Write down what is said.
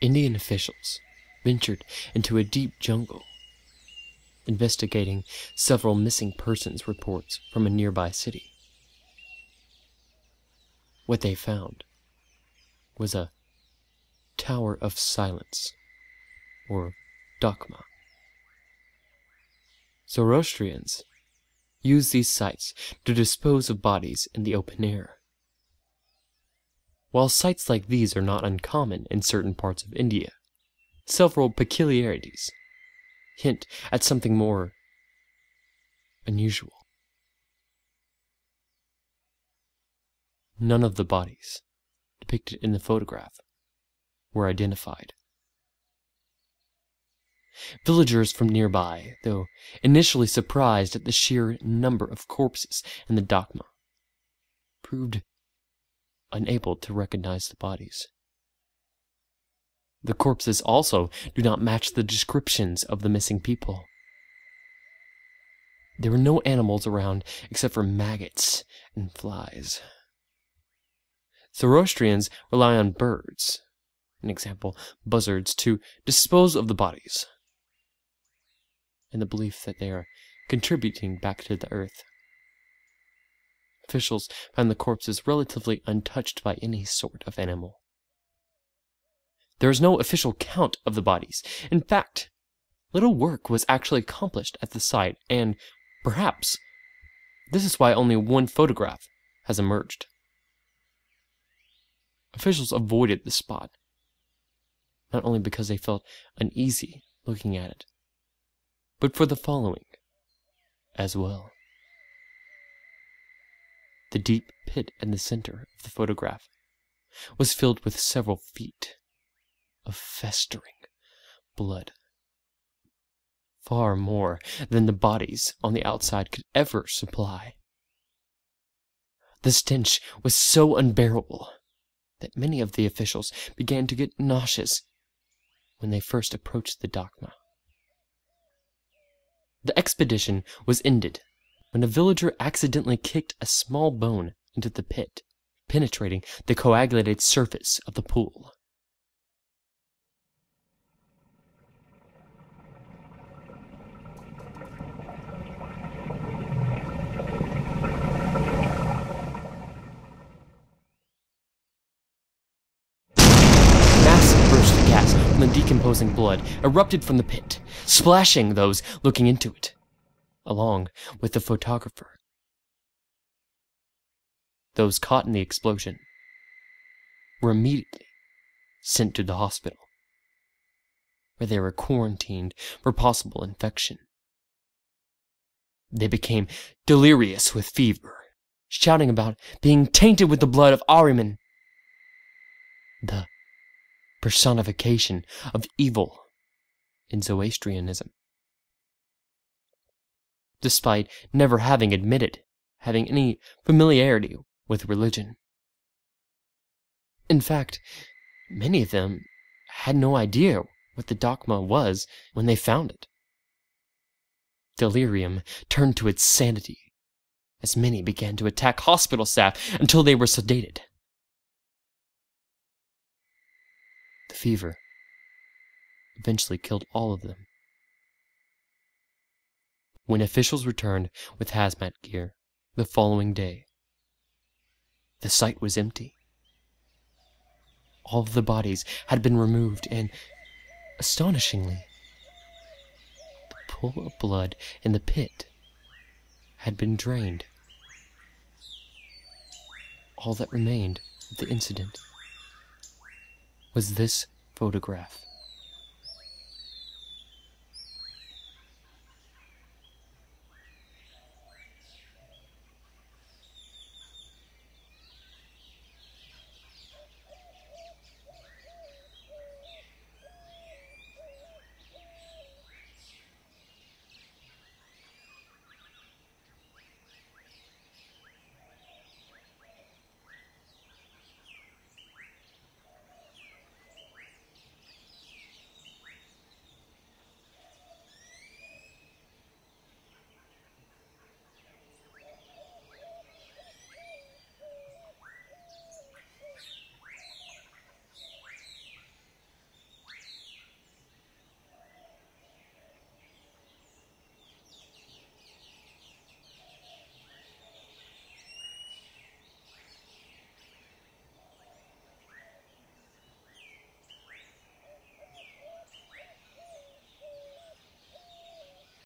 Indian officials ventured into a deep jungle, investigating several missing persons reports from a nearby city. What they found was a Tower of Silence, or Dakma. Zoroastrians use these sites to dispose of bodies in the open air. While sites like these are not uncommon in certain parts of India, several peculiarities hint at something more unusual. None of the bodies depicted in the photograph were identified. Villagers from nearby, though initially surprised at the sheer number of corpses in the Dakma, proved unable to recognize the bodies. The corpses also do not match the descriptions of the missing people. There were no animals around except for maggots and flies. Zoroastrians rely on birds, an example, buzzards, to dispose of the bodies, in the belief that they are contributing back to the earth. Officials found the corpses relatively untouched by any sort of animal. There is no official count of the bodies. In fact, little work was actually accomplished at the site, and perhaps this is why only one photograph has emerged. Officials avoided the spot, not only because they felt uneasy looking at it, but for the following as well. The deep pit in the center of the photograph was filled with several feet of festering blood, far more than the bodies on the outside could ever supply. The stench was so unbearable that many of the officials began to get nauseous when they first approached the Dakma. The expedition was ended when a villager accidentally kicked a small bone into the pit, penetrating the coagulated surface of the pool. Massive burst of gas from the decomposing blood erupted from the pit, splashing those looking into it, along with the photographer. Those caught in the explosion were immediately sent to the hospital, where they were quarantined for possible infection. They became delirious with fever, shouting about being tainted with the blood of Ahriman, the personification of evil in Zoroastrianism. Despite never having admitted having any familiarity with religion. In fact, many of them had no idea what the Dakma was when they found it. Delirium turned to its sanity, as many began to attack hospital staff until they were sedated. The fever eventually killed all of them. When officials returned with hazmat gear the following day, the site was empty. All of the bodies had been removed, and, astonishingly, the pool of blood in the pit had been drained. All that remained of the incident was this photograph.